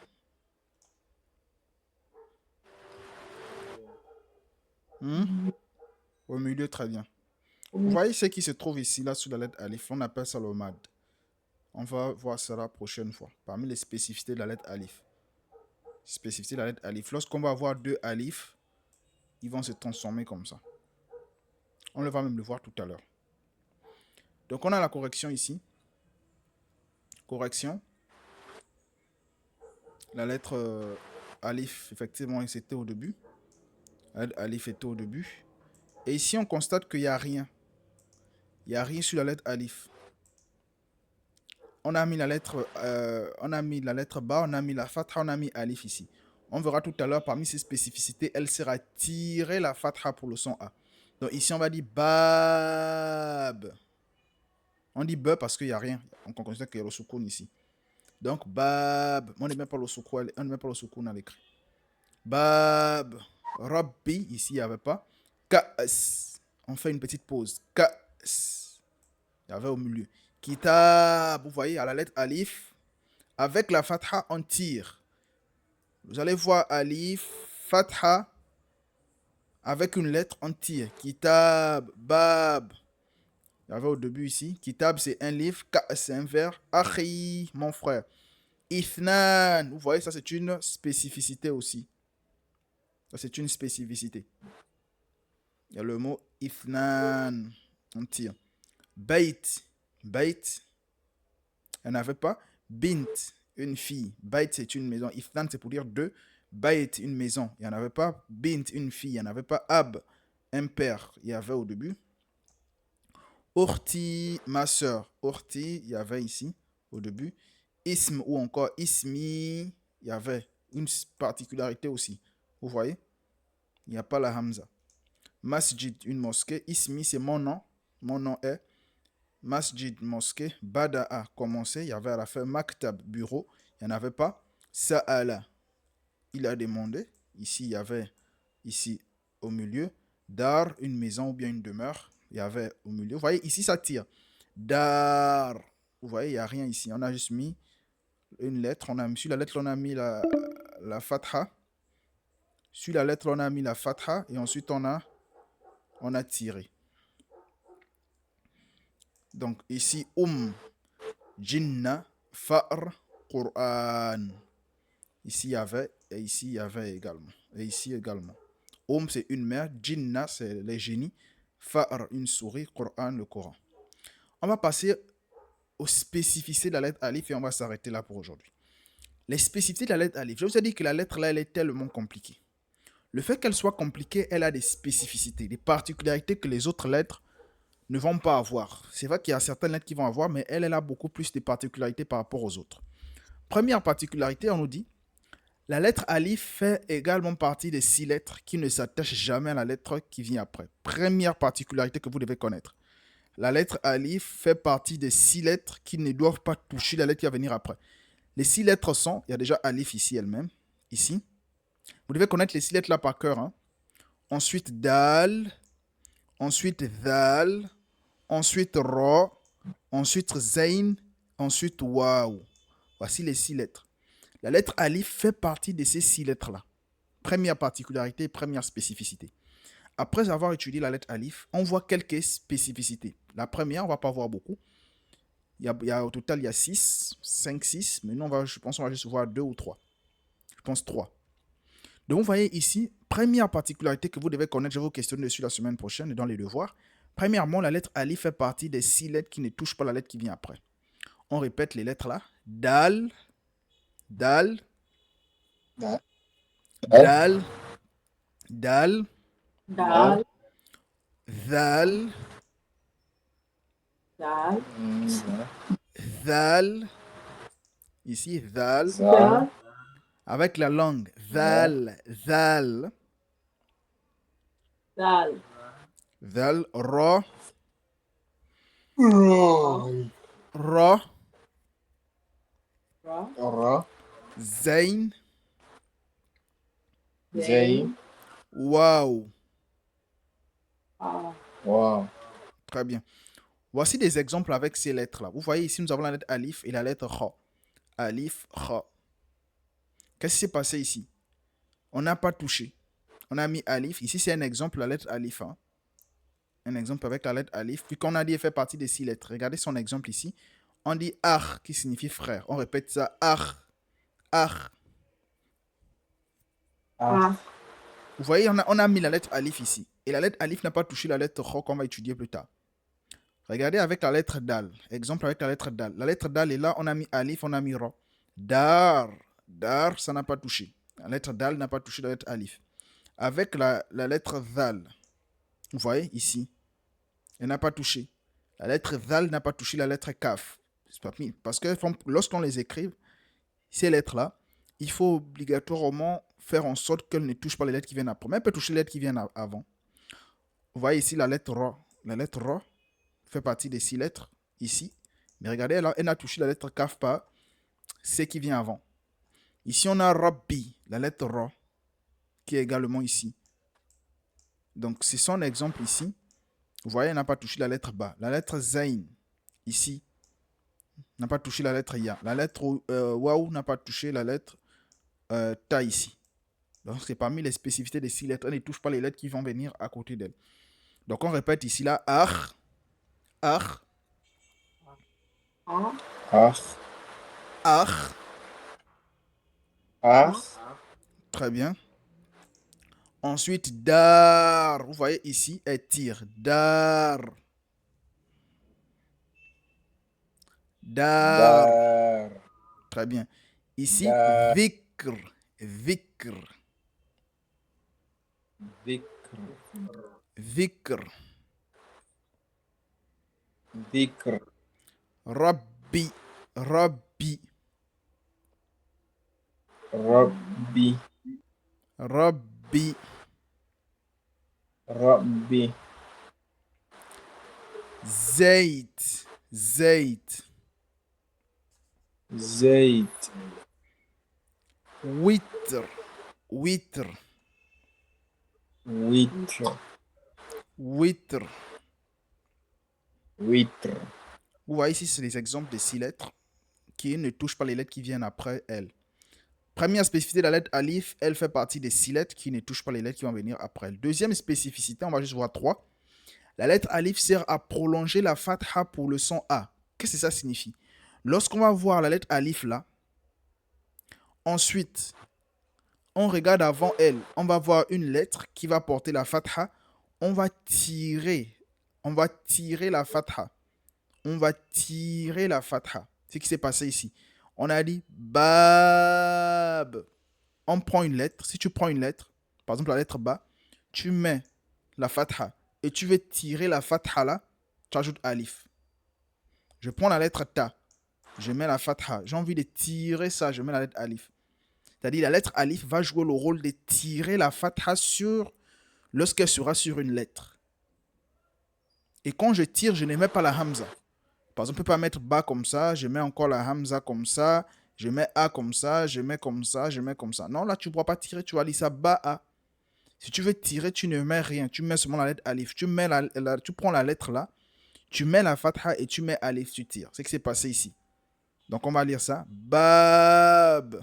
Au milieu, très bien. Vous voyez ce qui se trouve ici, là, sous la lettre Alif. On appelle ça le mad. On va voir ça la prochaine fois. Parmi les spécificités de la lettre Alif. Spécificité de la lettre Alif. Lorsqu'on va avoir deux Alif, ils vont se transformer comme ça. On va même le voir tout à l'heure. Donc, on a la correction ici. Correction. La lettre alif, effectivement, c'était au début. Alif était au début. Et ici, on constate qu'il n'y a rien. Il n'y a rien sur la lettre alif. On a mis la lettre ba, on a mis la fatha, on a mis alif ici. On verra tout à l'heure, parmi ces spécificités, elle sera tirée la fatha pour le son A. Donc ici, on va dire bab. On dit ba parce qu'il n'y a rien. On constate qu'il y a le soukoun ici. Donc bab. On ne met pas le soukoun à l'écrit. Bab. Rabbi, ici, il n'y avait pas. Ka's. On fait une petite pause. Ka's. Il y avait au milieu. Kitab. Vous voyez, à la lettre alif, avec la fatha, on tire. Vous allez voir alif, fatha, avec une lettre, on tire. Kitab, bab. Il y avait au début ici. Kitab, c'est un livre. Ka, c'est un vers. Akhi, mon frère. Ithnan. Vous voyez, ça, c'est une spécificité aussi. Ça, c'est une spécificité. Il y a le mot ithnan. On tire. Bait. Bait. Il n'y en avait pas. Bint, une fille. Bait, c'est une maison. Ithnan, c'est pour dire deux. Bait, une maison. Il n'y en avait pas. Bint, une fille. Il n'y en avait pas. Ab, un père. Il y avait au début. Urti, ma soeur. Urti, il y avait ici au début. Ism ou encore ismi, il y avait une particularité aussi. Vous voyez? Il n'y a pas la hamza. Masjid, une mosquée. Ismi, c'est mon nom. Mon nom est. Masjid, mosquée. Bada'a, commencé. Il y avait à la fin maktab, bureau. Il n'y en avait pas. Sa'ala, il a demandé. Ici, il y avait ici au milieu. Dar, une maison ou bien une demeure. Il y avait au milieu. Vous voyez, ici, ça tire. Dar. Vous voyez, il n'y a rien ici. On a juste mis une lettre. Sur la lettre, on a mis la fatha. Sur la lettre, on a mis la fatha. Et ensuite, on a tiré. Donc, ici, Jinna, Fa'r, Qur'an. Ici, il y avait. Et ici, il y avait également. Et ici également. C'est une mère. Jinna, c'est les génies. Fa'r, une souris. Qur'an, le Coran. On va passer aux spécificités de la lettre alif et on va s'arrêter là pour aujourd'hui. Les spécificités de la lettre alif. Je vous ai dit que la lettre là, elle est tellement compliquée. Le fait qu'elle soit compliquée, elle a des spécificités, des particularités que les autres lettres ne vont pas avoir. C'est vrai qu'il y a certaines lettres qui vont avoir, mais elle a beaucoup plus de particularités par rapport aux autres. Première particularité, on nous dit, la lettre alif fait également partie des 6 lettres qui ne s'attachent jamais à la lettre qui vient après. Première particularité que vous devez connaître. La lettre alif fait partie des 6 lettres qui ne doivent pas toucher la lettre qui va venir après. Les 6 lettres sont, il y a déjà alif ici elle-même, ici. Vous devez connaître les 6 lettres là par cœur. Hein. Ensuite dal, ensuite dhal, ensuite ra, ensuite zain, ensuite waw. Voici les 6 lettres. La lettre alif fait partie de ces 6 lettres-là. Première particularité, première spécificité. Après avoir étudié la lettre alif, on voit quelques spécificités. La première, on ne va pas voir beaucoup. Au total, il y a 5, 6. Mais nous, je pense qu'on va juste voir 2 ou 3. Je pense 3. Donc, vous voyez ici, première particularité que vous devez connaître, je vais vous questionner dessus la semaine prochaine et dans les devoirs. Premièrement, la lettre alif fait partie des 6 lettres qui ne touchent pas la lettre qui vient après. On répète les lettres là. Dal, dal, dal, dal, Dal, dhal, dal, dhal, ici dhal, dal, avec la langue, dhal, dhal, dal, dhal, ra, ra, ra, zain, Zayn. waw. ah, Wow. Très bien. Voici des exemples avec ces lettres-là. Vous voyez ici, nous avons la lettre alif et la lettre kha. Alif, kha. Qu'est-ce qui s'est passé ici? On n'a pas touché. On a mis alif. Ici, c'est un exemple, la lettre alif. Hein. Un exemple avec la lettre alif. Puis qu'on a dit, elle fait partie des 6 lettres. Regardez son exemple ici. On dit ar, qui signifie frère. On répète ça. Ar. Ar. ah, Vous voyez, on a mis la lettre alif ici. Et la lettre alif n'a pas touché la lettre kha qu'on va étudier plus tard. Regardez avec la lettre dal. Exemple avec la lettre dal. La lettre dal est là, on a mis alif, on a mis ra. Dar. Dar, ça n'a pas touché. La lettre dal n'a pas touché la lettre alif. Avec la lettre zal, vous voyez ici, elle n'a pas touché. La lettre zal n'a pas touché la lettre kaf. Parce que lorsqu'on les écrit, ces lettres-là, il faut obligatoirement faire en sorte qu'elles ne touchent pas les lettres qui viennent après. Mais elle peut toucher les lettres qui viennent avant. Vous voyez ici la lettre ra. La lettre ra fait partie des 6 lettres ici. Mais regardez, elle n'a touché la lettre kaf pas, c'est qui vient avant. Ici, on a rabbi, la lettre ra, qui est également ici. Donc, c'est son exemple ici. Vous voyez, elle n'a pas touché la lettre ba. La lettre zain, ici, n'a pas touché la lettre ya. La lettre waou n'a pas touché la lettre ta ici. Donc, c'est parmi les spécificités des 6 lettres. Elle ne touche pas les lettres qui vont venir à côté d'elle. Donc, on répète ici là, ar, ar, Ah. Ach. ar. Ach. Très bien. Ensuite, dar. Vous voyez ici, elle tire. Dar. Dar. Dar. Très bien. Ici, Dar. vikr. Vikr. Vikr. Vikr. Vikr. Rabbi. Rabbi. Rabbi. Rabbi. Rabbi. Zayt. Zayt. Zayt. Witr. Witr. Witr. Witr. Witr. Vous voyez ici, c'est les exemples de 6 lettres qui ne touchent pas les lettres qui viennent après elles. Première spécificité, la lettre alif, elle fait partie des 6 lettres qui ne touchent pas les lettres qui vont venir après elle. Deuxième spécificité, on va juste voir 3. La lettre alif sert à prolonger la fatha pour le son A. Qu'est-ce que ça signifie? Lorsqu'on va voir la lettre alif là, ensuite, on regarde avant elle, on va voir une lettre qui va porter la fatha. On va tirer la fatha. On va tirer la fatha. C'est ce qui s'est passé ici. On a dit bab. On prend une lettre. Si tu prends une lettre, par exemple la lettre ba, tu mets la fatha et tu veux tirer la fatha là, tu ajoutes alif. Je prends la lettre ta, je mets la fatha. J'ai envie de tirer ça, je mets la lettre alif. C'est-à-dire la lettre alif va jouer le rôle de tirer la fatha lorsqu'elle sera sur une lettre. Et quand je tire, je ne mets pas la hamza. Par exemple, je ne peux pas mettre ba comme ça, je mets encore la hamza comme ça, je mets a comme ça, je mets comme ça, je mets comme ça. Non, là, tu ne pourras pas tirer, tu vas lire ça ba a. Si tu veux tirer, tu ne mets rien, tu mets seulement la lettre alif. Tu prends la lettre là, tu mets la fatha et tu mets alif, tu tires. C'est ce qui s'est passé ici. Donc, on va lire ça. Bab.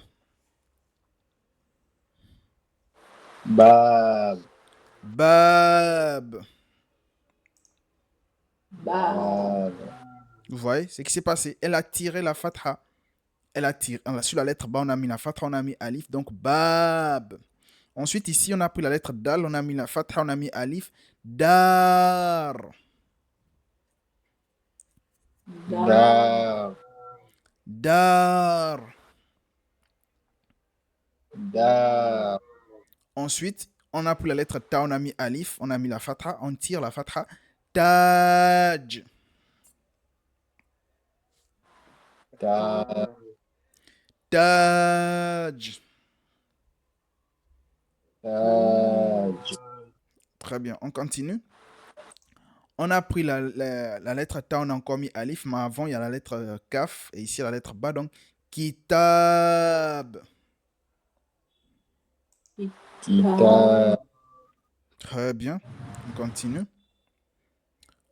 Bab. Bab. Bab. Vous voyez, c'est ce qui s'est passé. Elle a tiré la fatha. Sur la lettre ba, on a mis la fatha, on a mis alif. Donc, bab. Ensuite, ici, on a pris la lettre dal, on a mis la fatha, on a mis alif. Dar. Dar. Dar. Dar. Ensuite, on a pris la lettre ta, on a mis alif, on a mis la fatha, on tire la fatha. Taj. Taj. Taj. Taj. Très bien, on continue. On a pris la lettre ta, on a encore mis alif, mais avant, il y a la lettre kaf, et ici, la lettre ba, donc kitab. Kitab. Très bien, on continue.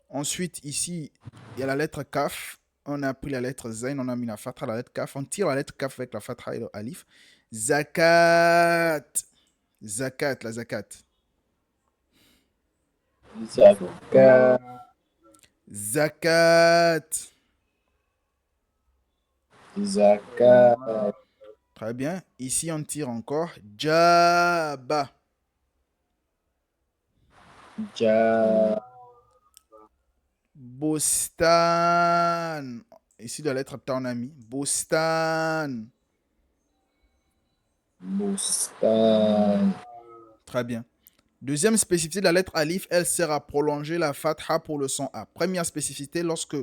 Ensuite, ici, il y a la lettre kaf. On a pris la lettre zain, on a mis la fatha, la lettre kaf. On tire la lettre kaf avec la fatha et le alif. Zakat. Zakat, la zakat. Zakat. Zakat. Zakat. Très bien. Ici, on tire encore. Jaba. Jab. Bostan. Ici, la lettre ta, on a mis. Bostan. Bustan. Très bien. Deuxième spécificité de la lettre alif, elle sert à prolonger la fatha pour le son A. Première spécificité, lorsque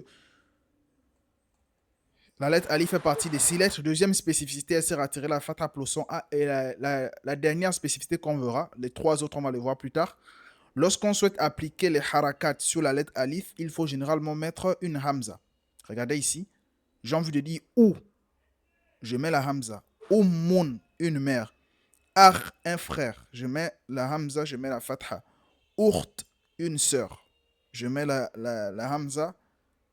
la lettre alif fait partie des 6 lettres. Deuxième spécificité, elle sert à tirer la fatha pour le son A. Et la dernière spécificité qu'on verra, les 3 autres, on va les voir plus tard. Lorsqu'on souhaite appliquer les harakat sur la lettre alif, il faut généralement mettre une hamza. Regardez ici. J'ai envie de dire ou. Je mets la hamza. Ummun, une mère. Akh, un frère. Je mets la hamza, je mets la fatha. Urt, une sœur. Je mets la hamza,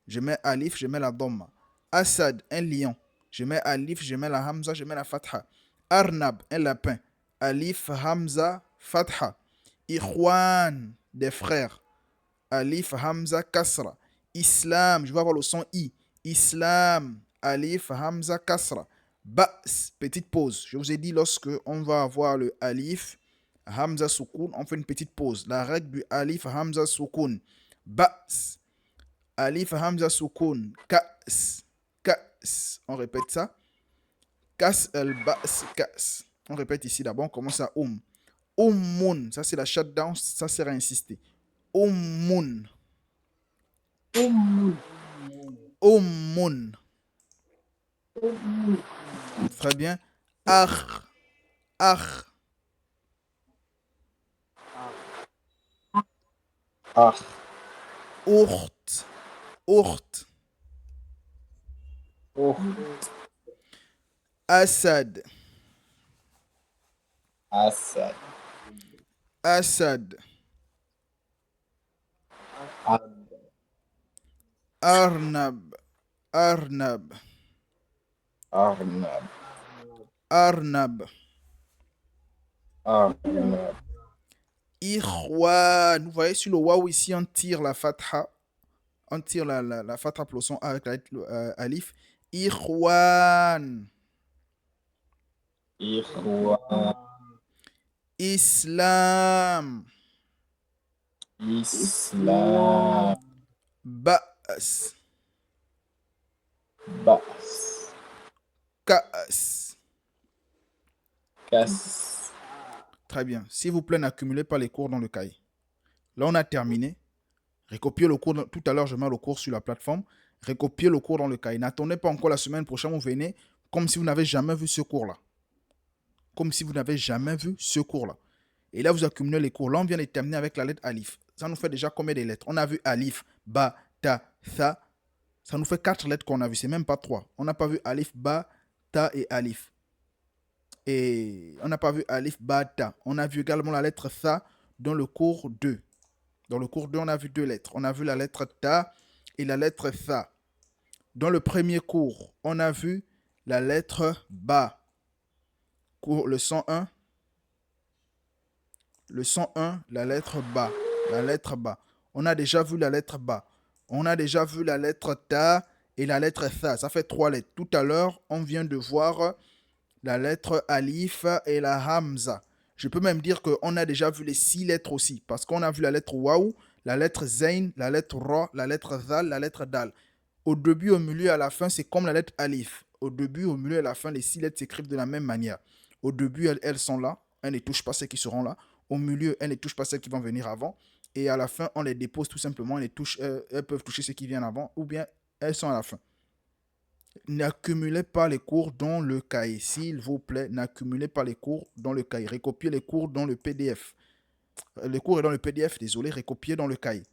je mets alif, je mets la dhamma. Asad, un lion. Je mets alif, je mets la hamza, je mets la fatha. Arnab, un lapin. Alif, hamza, fatha. Ikhwan, des frères. Alif, hamza, kasra. Islam, je vais avoir le son i. Islam, alif, hamza, kasra. Ba's, petite pause. Je vous ai dit, lorsque on va avoir le alif, hamza, soukoun, on fait une petite pause. La règle du alif, hamza, soukoun. Ba's, alif, hamza, soukoun. Ka's, ka's. On répète ça. Kas, al-ba's, ka's. On répète ici d'abord, on commence à Ummun, ça c'est la shutdown, ça sert à insister. Ummun. Ummun. Ummun. Ummun. Très bien. Akh. Akh. Akh. Urt. Urt. Ukht. Asad. Asad. Asad. Ad. Arnab. Arnab. Arnab. Arnab. Arnab. Ikhwan. Vous voyez sur le waouh ici, on tire la fatha. On tire la fatha pour le son avec la lettre alif. Ikhwan. Ikhwan. Islam. Islam. Ba's. Ba's. Ka's. Kas. Très bien. S'il vous plaît, n'accumulez pas les cours dans le cahier. Là, on a terminé. Recopiez le cours. Tout à l'heure, je mets le cours sur la plateforme. Recopiez le cours dans le cahier. N'attendez pas encore la semaine prochaine. Vous venez comme si vous n'avez jamais vu ce cours-là. Comme si vous n'avez jamais vu ce cours-là. Et là, vous accumulez les cours. Là, on vient de terminer avec la lettre alif. Ça nous fait déjà combien de lettres? On a vu alif, ba, ta, tha. Ça nous fait 4 lettres qu'on a vu. C'est même pas 3. On n'a pas vu alif, ba, ta et alif. Et on n'a pas vu alif, ba, ta. On a vu également la lettre tha dans le cours 2. Dans le cours 2, on a vu 2 lettres. On a vu la lettre ta et la lettre tha. Dans le premier cours, on a vu la lettre ba. Cours, le 101. Le 101, la lettre ba. La lettre ba. On a déjà vu la lettre ba. On a déjà vu la lettre ta et la lettre tha. Ça fait 3 lettres. Tout à l'heure, on vient de voir la lettre alif et la hamza. Je peux même dire qu'on a déjà vu les 6 lettres aussi. Parce qu'on a vu la lettre waou, la lettre zain, la lettre ra, la lettre zal, la lettre dal. Au début, au milieu et à la fin, c'est comme la lettre alif. Au début, au milieu et à la fin, les 6 lettres s'écrivent de la même manière. Au début, elles sont là. Elles ne touchent pas celles qui seront là. Au milieu, elles ne touchent pas celles qui vont venir avant. Et à la fin, on les dépose tout simplement. Elles peuvent toucher ceux qui viennent avant ou bien elles sont à la fin. N'accumulez pas les cours dans le cahier. S'il vous plaît, n'accumulez pas les cours dans le cahier. Recopiez les cours dans le PDF. Le cours est dans le PDF, désolé, recopiez dans le cahier.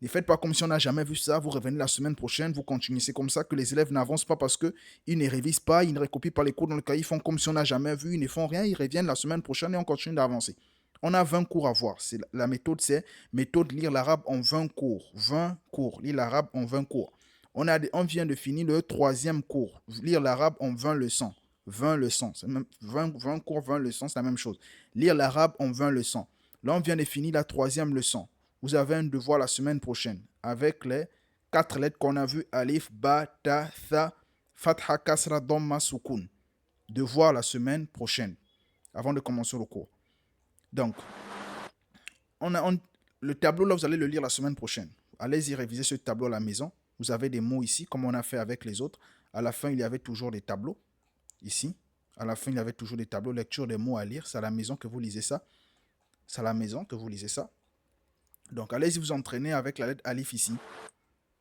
Ne faites pas comme si on n'a jamais vu ça. Vous revenez la semaine prochaine, vous continuez. C'est comme ça que les élèves n'avancent pas parce qu'ils ne révisent pas, ils ne recopient pas les cours dans le cahier. Ils font comme si on n'a jamais vu, ils ne font rien. Ils reviennent la semaine prochaine et on continue d'avancer. On a 20 cours à voir. La méthode, c'est méthode lire l'arabe en 20 cours. 20 cours. Lire l'arabe en 20 cours. On vient de finir le 3e cours. Lire l'arabe en 20 leçons. 20 leçons. C'est même 20 cours, 20 leçons, c'est la même chose. Lire l'arabe en 20 leçons. Là, on vient de finir la 3e leçon. Vous avez un devoir la semaine prochaine avec les 4 lettres qu'on a vues. Alif, ba, ta, tha, fatha, kasra, dhamma, soukoun. Devoir la semaine prochaine avant de commencer le cours. Donc, le tableau, là, vous allez le lire la semaine prochaine. allez-y réviser ce tableau à la maison. Vous avez des mots ici, comme on a fait avec les autres. À la fin, il y avait toujours des tableaux. Ici, à la fin, il y avait toujours des tableaux, lecture des mots à lire. C'est à la maison que vous lisez ça. C'est à la maison que vous lisez ça. Donc, allez-y vous entraîner avec la lettre alif ici.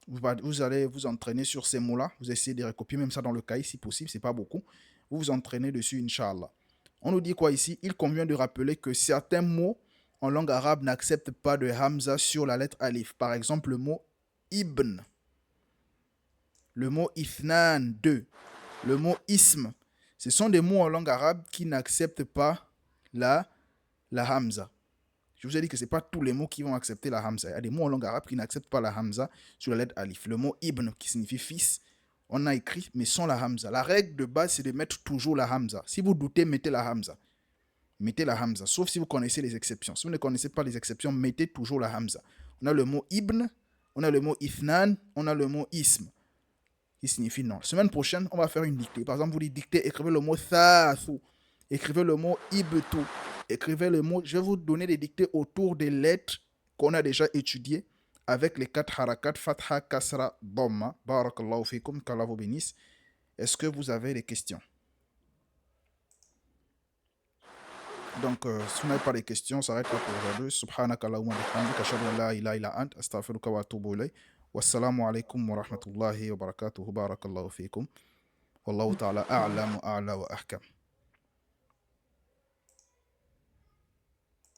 Vous allez vous entraîner sur ces mots-là. Vous essayez de recopier même ça dans le cahier si possible. C'est pas beaucoup. Vous vous entraînez dessus, Inch'Allah. On nous dit quoi ici? Il convient de rappeler que certains mots en langue arabe n'acceptent pas de hamza sur la lettre alif. Par exemple, le mot ibn. Le mot ithnan, 2. Le mot ism. Ce sont des mots en langue arabe qui n'acceptent pas la hamza. Je vous ai dit que ce n'est pas tous les mots qui vont accepter la hamza. Il y a des mots en langue arabe qui n'acceptent pas la hamza sur la lettre alif. Le mot ibn, qui signifie fils, on a écrit, mais sans la hamza. La règle de base, c'est de mettre toujours la hamza. Si vous doutez, mettez la hamza. Mettez la hamza, sauf si vous connaissez les exceptions. Si vous ne connaissez pas les exceptions, mettez toujours la hamza. On a le mot ibn, on a le mot ithnan, on a le mot ism, qui signifie non. Semaine prochaine, on va faire une dictée. Par exemple, vous dites dictée, écrivez le mot thathou, écrivez le mot ibtu, écrivez le mot. Je vais vous donner des dictées autour des lettres qu'on a déjà étudiées avec les 4 harakat, fatha, kasra, dhamma. Barakallahu fikum, qu'Allah vous bénisse. Est-ce que vous avez des questions? Donc, si vous n'avez pas de questions, on s'arrête là pour aujourd'hui. Subhanaka Allahumma bihamdika, ashhadu an la ilaha illa ant, astaghfiruka wa atubu ilayk. Wassalamu alaikum wa rahmatullahi wa barakatuhu. Barakallahu fikum. Wallahu ta'ala a'lam wa a'la wa ahkam.